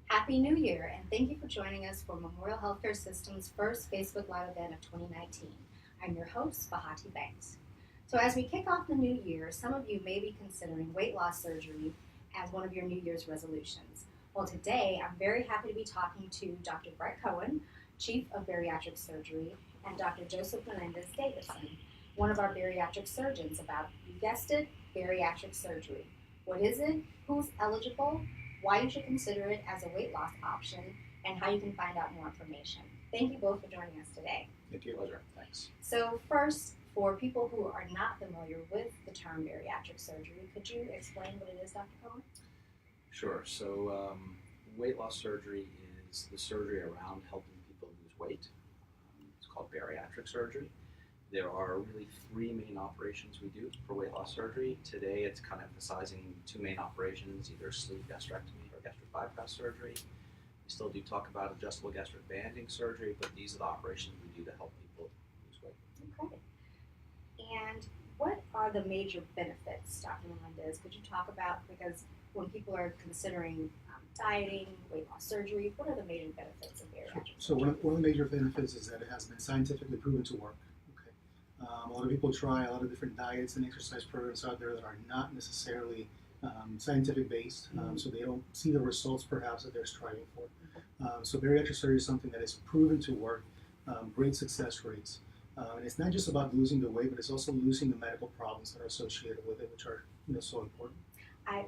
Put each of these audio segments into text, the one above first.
Happy New Year, and thank you for joining us for Memorial Healthcare System's first Facebook Live event of 2019. I'm your host, Bahati Banks. So as we kick off the new year, some of you may be considering weight loss surgery as one of your New Year's resolutions. Well, today I'm very happy to be talking to Dr. Brett Cohen, Chief of Bariatric Surgery, and Dr. Josephe Melendez-Davidson, one of our bariatric surgeons, about, you guessed it, bariatric surgery. What is it? Who's eligible? Why you should consider it as a weight loss option, and how you can find out more information. Thank you both for joining us today. Thank you. Pleasure. Thanks. So first, for people who are not familiar with the term bariatric surgery, could you explain what it is, Dr. Cohen? Sure. So weight loss surgery is the surgery around helping people lose weight. It's called bariatric surgery. There are really three main operations we do for weight loss surgery. Today it's kind of emphasizing two main operations, either sleeve gastrectomy or gastric bypass surgery. We still do talk about adjustable gastric banding surgery, but these are the operations we do to help people lose weight. Okay. And what are the major benefits, Dr. Melendez? Could you talk about, because when people are considering dieting, weight loss surgery, what are the major benefits of bariatric So surgery? one of the major benefits is that it has been scientifically proven to work. A lot of people try a lot of different diets and exercise programs out there that are not necessarily scientific based, so they don't see the results perhaps that they're striving for. So bariatric surgery is something that is proven to work, great success rates. And it's not just about losing the weight, but it's also losing the medical problems that are associated with it, which are so important.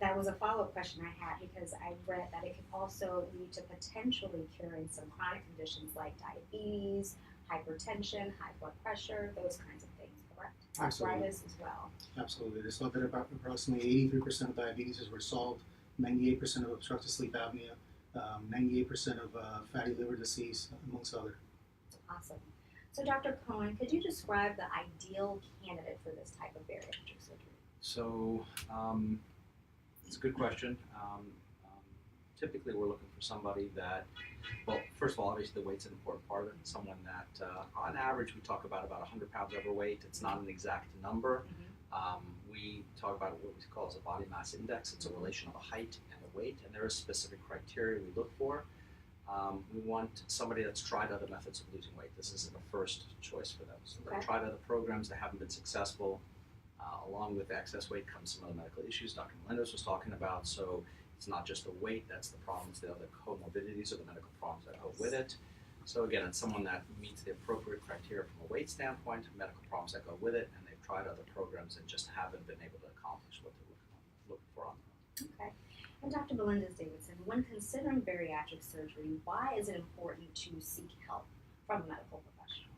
That was a follow-up question I had, because I read that it could also lead to potentially curing some chronic conditions like diabetes, hypertension, high blood pressure, those kinds of things, correct? Absolutely. Arthritis as well. Absolutely. There's thought that about approximately 83% of diabetes is resolved, 98% of obstructive sleep apnea, 98% of fatty liver disease, amongst others. Awesome. So Dr. Cohen, could you describe the ideal candidate for this type of bariatric surgery? So it's a good question. Typically we're looking for somebody that, well, first of all, obviously the weight's an important part of it. Someone that, on average, we talk about 100 pounds overweight. It's not an exact number. We talk about what we call as a body mass index. It's a relation of a height and a weight, and there is specific criteria we look for. We want somebody that's tried other methods of losing weight. This isn't a first choice for them. So they've tried other programs that haven't been successful. Along with excess weight comes some other medical issues Dr. Melendez was talking about. So it's not just the weight, that's the problems, the other comorbidities or the medical problems that go with it. So again, it's someone that meets the appropriate criteria from a weight standpoint, medical problems that go with it, and they've tried other programs and just haven't been able to accomplish what they're looking for on them. Okay. And Dr. Melendez-Davidson, when considering bariatric surgery, why is it important to seek help from a medical professional?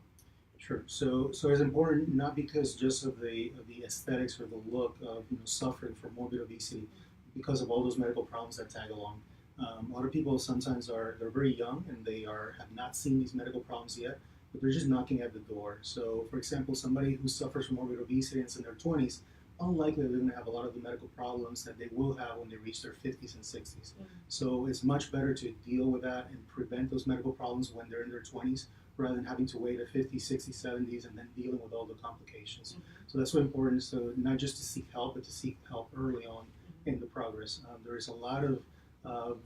Sure. So it's important not because just of the aesthetics or the look of suffering from morbid obesity, because of all those medical problems that tag along. A lot of people sometimes they're very young and they have not seen these medical problems yet, but they're just knocking at the door. So, for example, somebody who suffers from morbid obesity and is in their 20s, unlikely they're going to have a lot of the medical problems that they will have when they reach their 50s and 60s. So it's much better to deal with that and prevent those medical problems when they're in their 20s, rather than having to wait at 50s, 60s, 70s, and then dealing with all the complications. So that's what's important. So not just to seek help, but to seek help early on in the progress. There is a lot of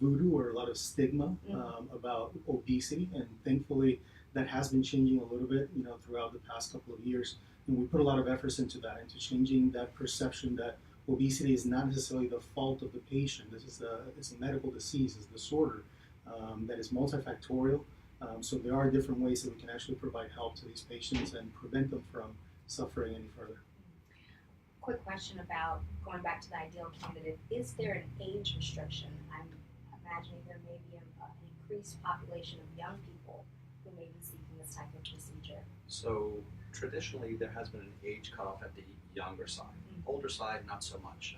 voodoo or a lot of stigma about obesity, and thankfully that has been changing a little bit, throughout the past couple of years. And we put a lot of efforts into that, into changing that perception that obesity is not necessarily the fault of the patient. It's a medical disease, it's a disorder that is multifactorial. So there are different ways that we can actually provide help to these patients and prevent them from suffering any further. Quick question about going back to the ideal candidate. Is there an age restriction? I'm imagining there may be an increased population of young people who may be seeking this type of procedure. So traditionally there has been an age cutoff at the younger side. Older side, not so much.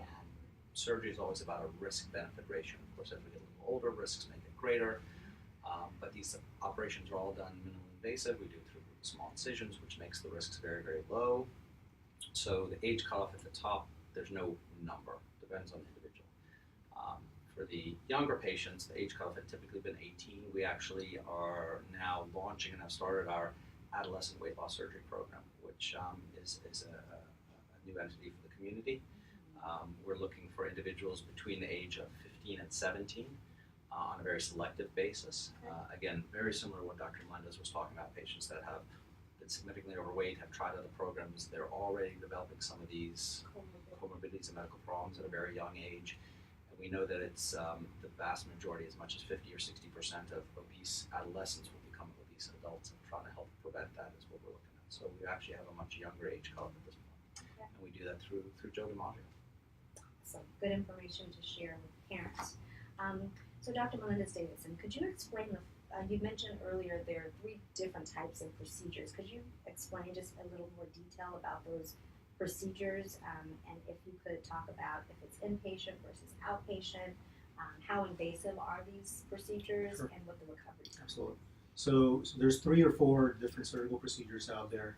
Surgery is always about a risk-benefit ratio. Of course, as we get a little older, risks may get greater. But these operations are all done minimally invasive. We do it through small incisions, which makes the risks very, very low. So the age cutoff at the top, there's no number. Depends on the individual. For the younger patients, the age cutoff had typically been 18. We actually are now launching and have started our Adolescent weight loss surgery program, which is a new entity for the community. We're looking for individuals between the age of 15 and 17. on a very selective basis. Again, very similar to what Dr. Melendez was talking about, patients that have been significantly overweight, have tried other programs, they're already developing some of these comorbidities and medical problems at a very young age. And we know that it's the vast majority, as much as 50 or 60% of obese adolescents will become obese adults, and trying to help prevent that is what we're looking at. So we actually have a much younger age cutoff at this point. Okay. And we do that through Joe DiMaggio. So good information to share with parents. So Dr. Melendez-Davidson, could you explain you mentioned earlier there are 3 different types of procedures. Could you explain just a little more detail about those procedures, and if you could talk about if it's inpatient versus outpatient, how invasive are these procedures, Sure. and what the recovery time? Absolutely. So there's 3 or 4 different surgical procedures out there.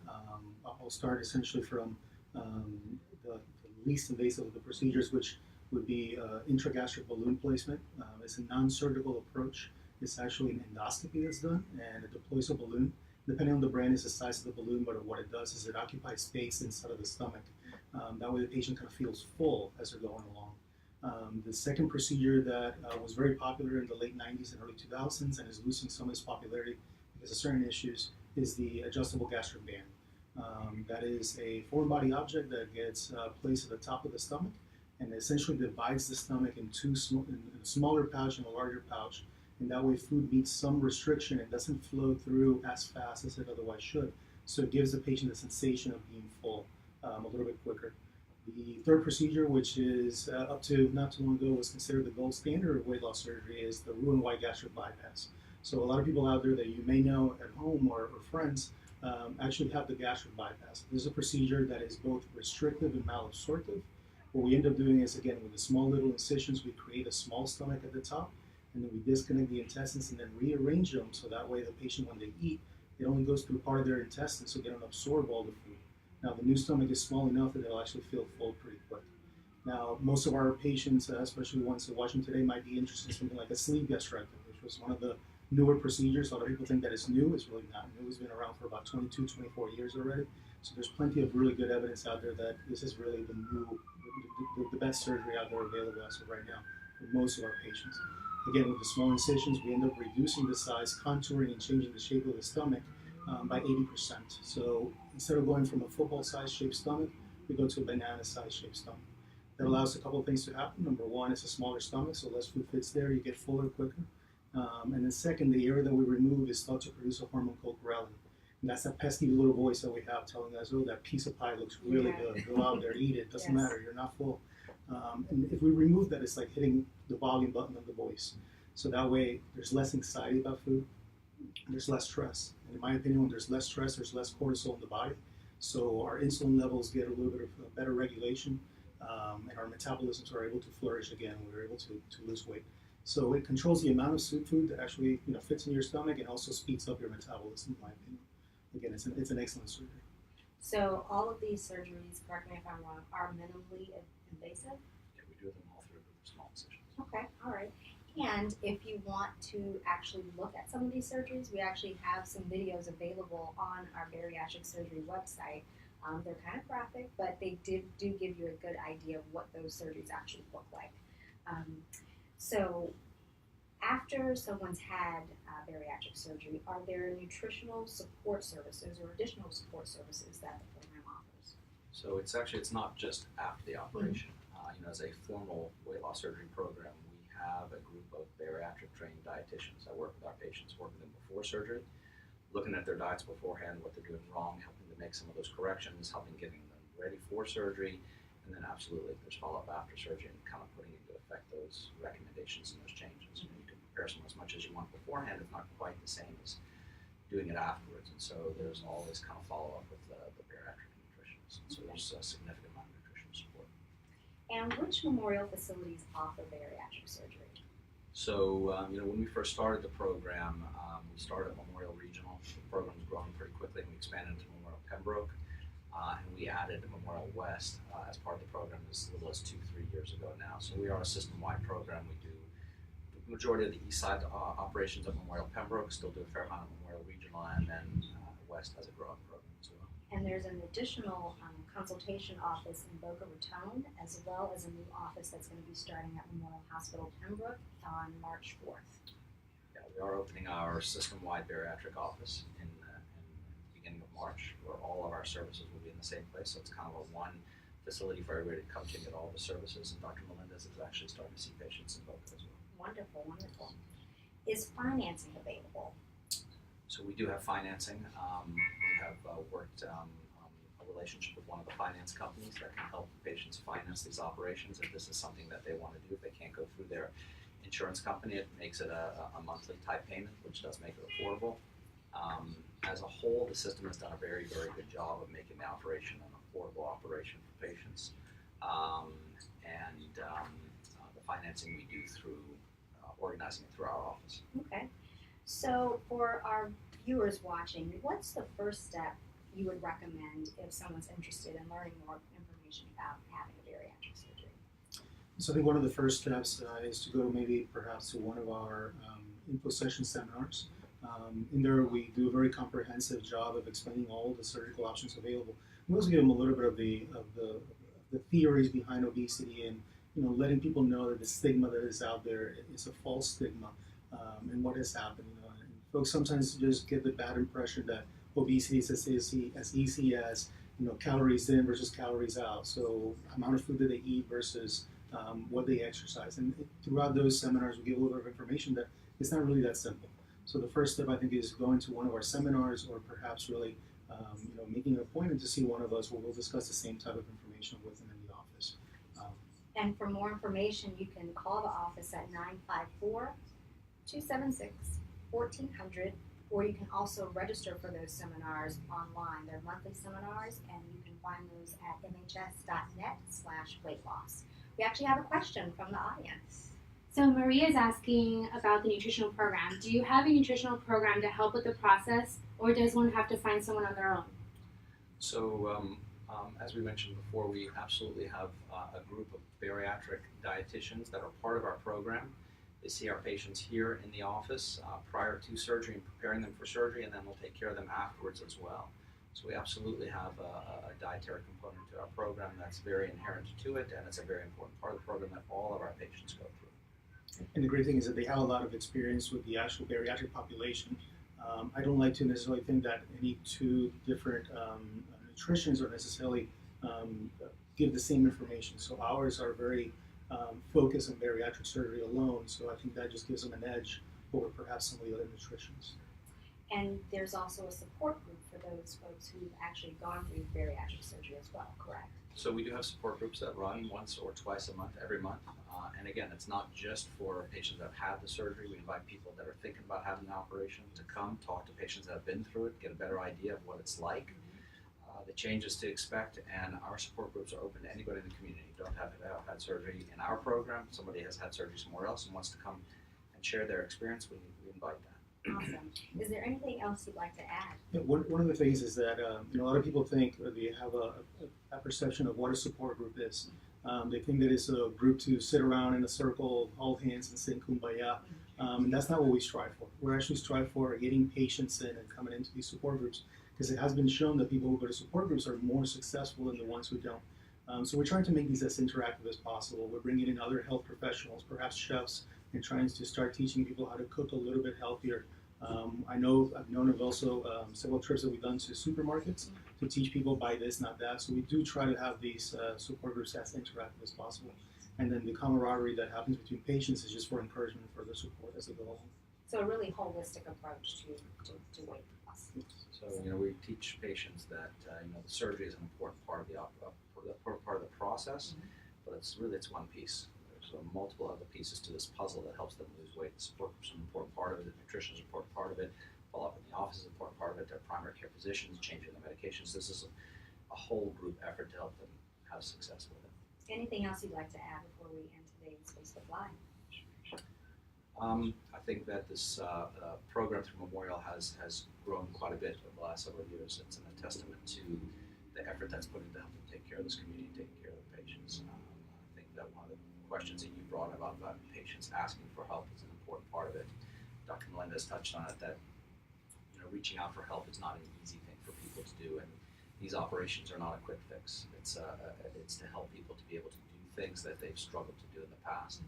I'll start essentially from the least invasive of the procedures, which would be intragastric balloon placement. It's a non-surgical approach. It's actually an endoscopy that's done, and it deploys a balloon. Depending on the brand, it's the size of the balloon, but what it does is it occupies space inside of the stomach. That way the patient kind of feels full as they're going along. The second procedure that was very popular in the late 90s and early 2000s and is losing some of its popularity because of certain issues is the adjustable gastric band. That is a foreign body object that gets placed at the top of the stomach and essentially divides the stomach in a smaller pouch and a larger pouch. And that way food meets some restriction and doesn't flow through as fast as it otherwise should. So it gives the patient the sensation of being full a little bit quicker. The third procedure, which is up to not too long ago was considered the gold standard of weight loss surgery, is the Roux-en-Y gastric bypass. So a lot of people out there that you may know at home or friends actually have the gastric bypass. This is a procedure that is both restrictive and malabsorptive. What we end up doing is, again, with the small little incisions, we create a small stomach at the top, and then we disconnect the intestines and then rearrange them so that way the patient, when they eat, it only goes through part of their intestines so they don't absorb all the food. Now, the new stomach is small enough that they'll actually feel full pretty quick. Now, most of our patients, especially ones that are watching today, might be interested in something like a sleeve gastrectomy, which was one of the newer procedures. A lot of people think that it's new. It's really not new. It's been around for about 22, 24 years already. So there's plenty of really good evidence out there that this is really the best surgery out there available as of right now for most of our patients. Again, with the small incisions, we end up reducing the size, contouring, and changing the shape of the stomach by 80%. So instead of going from a football-sized shaped stomach, we go to a banana-sized shaped stomach. That allows a couple of things to happen. Number one, it's a smaller stomach, so less food fits there. You get fuller quicker. And then second, the area that we remove is thought to produce a hormone called ghrelin. And that's that pesky little voice that we have telling us, oh, that piece of pie looks really good. Go out there, eat it. Doesn't matter. You're not full. And if we remove that, it's like hitting the volume button of the voice. So that way, there's less anxiety about food. There's less stress. And in my opinion, when there's less stress, there's less cortisol in the body. So our insulin levels get a little bit of better regulation, and our metabolisms are able to flourish again. We're able to lose weight. So it controls the amount of food that actually fits in your stomach and also speeds up your metabolism, in my opinion. Again, it's an excellent surgery. So all of these surgeries, correct me if I'm wrong, are minimally invasive? Yeah, we do them all through with small incisions. Okay, all right. And if you want to actually look at some of these surgeries, we actually have some videos available on our bariatric surgery website. They're kind of graphic, but they do give you a good idea of what those surgeries actually look like. So after someone's had bariatric surgery, are there nutritional support services or additional support services that the program offers? So it's not just after the operation. As a formal weight loss surgery program, we have a group of bariatric trained dietitians that work with our patients, work with them before surgery, looking at their diets beforehand, what they're doing wrong, helping to make some of those corrections, helping getting them ready for surgery, and then absolutely there's follow-up after surgery and kind of putting into effect those recommendations and those changes. You can prepare someone as much as you want beforehand, if not quite the same as doing it afterwards. And so there's always kind of follow-up with the bariatric nutritionists. And so there's a significant amount of nutritional support. And which memorial facilities offer bariatric surgery? So, when we first started the program, we started at Memorial Regional. The program was growing pretty quickly, and we expanded to Memorial Pembroke, and we added Memorial West as part of the program as little as 2-3 years ago now. So we are a system-wide program. We do the majority of the east side operations at Memorial Pembroke, still do a fair amount of Memorial Regional, and then West has a growing program as well. And there's an additional consultation office in Boca Raton, as well as a new office that's going to be starting at Memorial Hospital Pembroke on March 4th. Yeah, we are opening our system-wide bariatric office in the beginning of March, where all of our services will be in the same place. So it's kind of a one facility for everybody to come to and get all the services. And Dr. Melendez is actually starting to see patients in Boca as well. Wonderful, wonderful. Is financing available? So we do have financing. We have worked a relationship with one of the finance companies that can help patients finance these operations if this is something that they want to do. If they can't go through their insurance company, it makes it a monthly type payment, which does make it affordable. As a whole, the system has done a very, very good job of making the operation an affordable operation for patients. The financing we do through organizing it through our office. Okay. So for our viewers watching, what's the first step you would recommend if someone's interested in learning more information about having a bariatric surgery? So I think one of the first steps is to go maybe perhaps to one of our info session seminars. In there we do a very comprehensive job of explaining all the surgical options available. We also give them a little bit of the theories behind obesity and letting people know that the stigma that is out there is a false stigma and what has happened. And folks sometimes just get the bad impression that obesity is as easy as calories in versus calories out. So amount of food that they eat versus what they exercise. And throughout those seminars, we give a little bit of information that it's not really that simple. So the first step I think is going to one of our seminars, or perhaps really making an appointment to see one of us where we'll discuss the same type of information with them in the office. And for more information, you can call the office at 954-276-1400, or you can also register for those seminars online. They're monthly seminars, and you can find those at nhs.net/weight loss. We actually have a question from the audience. So Maria is asking about the nutritional program. Do you have a nutritional program to help with the process, or does one have to find someone on their own? So as we mentioned before, we absolutely have a group of bariatric dietitians that are part of our program. They see our patients here in the office prior to surgery and preparing them for surgery, and then we'll take care of them afterwards as well. So we absolutely have a dietary component to our program that's very inherent to it, and it's a very important part of the program that all of our patients go through. And the great thing is that they have a lot of experience with the actual bariatric population. I don't like to necessarily think that any two different nutritions are necessarily give the same information. So ours are very focused on bariatric surgery alone, so I think that just gives them an edge over perhaps some of the other nutritions. And there's also a support group for those folks who've actually gone through bariatric surgery as well, correct? So we do have support groups that run once or twice a month, every month. And again, it's not just for patients that have had the surgery. We invite people that are thinking about having the operation to come, talk to patients that have been through it, get a better idea of what it's like, the changes to expect, and our support groups are open to anybody in the community. You don't have to have had surgery in our program. Somebody has had surgery somewhere else and wants to come and share their experience, we invite that. Awesome. Is there anything else you'd like to add? Yeah, one of the things is that a lot of people think, or they have a perception of what a support group is. They think that it's a group to sit around in a circle, hold hands, and sing kumbaya. And that's not what we strive for. We're actually strive for getting patients in and coming into these support groups, because it has been shown that people who go to support groups are more successful than the ones who don't. So we're trying to make these as interactive as possible. We're bringing in other health professionals, perhaps chefs, and trying to start teaching people how to cook a little bit healthier. I've known of also several trips that we've done to supermarkets to teach people buy this, not that. So we do try to have these support groups as interactive as possible. And then the camaraderie that happens between patients is just for encouragement and further support as they go along. So a really holistic approach to weight loss. So we teach patients that the surgery is an important part of the process, but it's one piece. There's multiple other pieces to this puzzle that helps them lose weight. The support group is an important part of it. The nutrition is an important part of it. Follow-up in the office is an important part of it. Their primary care physicians, changing the medications. This is a whole group effort to help them have success with it. Anything else you'd like to add before we end today's Facebook Live? I think that this program through Memorial has grown quite a bit over the last several years. It's a testament to the effort that's put into helping take care of this community, taking care of the patients. I think that one of the questions that you brought about patients asking for help is an important part of it. Dr. Melendez touched on it, that reaching out for help is not an easy thing for people to do, and these operations are not a quick fix. It's to help people to be able to do things that they've struggled to do in the past.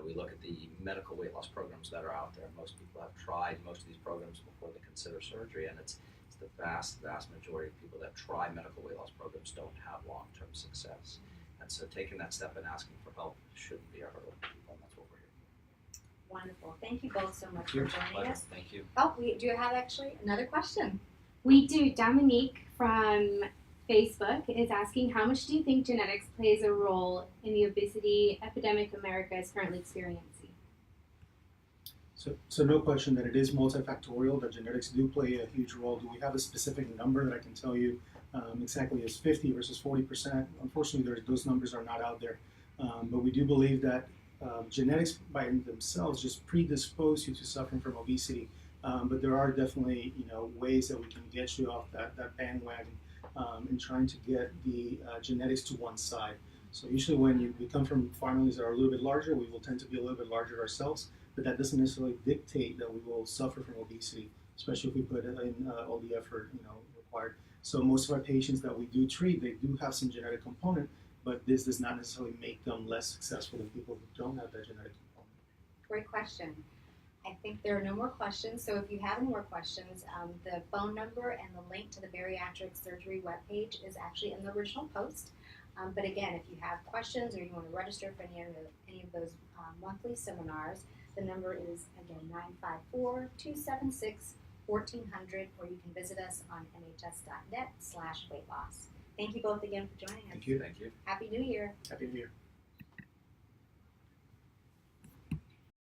We look at the medical weight loss programs that are out there. Most people have tried most of these programs before they consider surgery, and it's the vast majority of people that try medical weight loss programs don't have long-term success. And so taking that step and asking for help shouldn't be a hurdle for people, and that's what we're here for. Wonderful. Thank you both so much Thank you. for joining Pleasure. us. Thank you. Oh, we do have actually another question. We do. Dominique from Facebook is asking, how much do you think genetics plays a role in the obesity epidemic America is currently experiencing? So no question that it is multifactorial, that genetics do play a huge role. Do we have a specific number that I can tell you exactly as 50 versus 40%? Unfortunately, those numbers are not out there. But we do believe that genetics by themselves just predispose you to suffering from obesity. But there are definitely ways that we can get you off that bandwagon in trying to get the genetics to one side. So usually when we come from families that are a little bit larger, we will tend to be a little bit larger ourselves, but that doesn't necessarily dictate that we will suffer from obesity, especially if we put in all the effort required. So most of our patients that we do treat, they do have some genetic component, but this does not necessarily make them less successful than people who don't have that genetic component. Great question. I think there are no more questions, so if you have any more questions, the phone number and the link to the bariatric surgery webpage is actually in the original post. But again, if you have questions or you want to register for any of those monthly seminars, the number is, again, 954-276-1400, or you can visit us on nhs.net/weight loss. Thank you both again for joining us. Thank you. Thank you. Happy New Year. Happy New Year.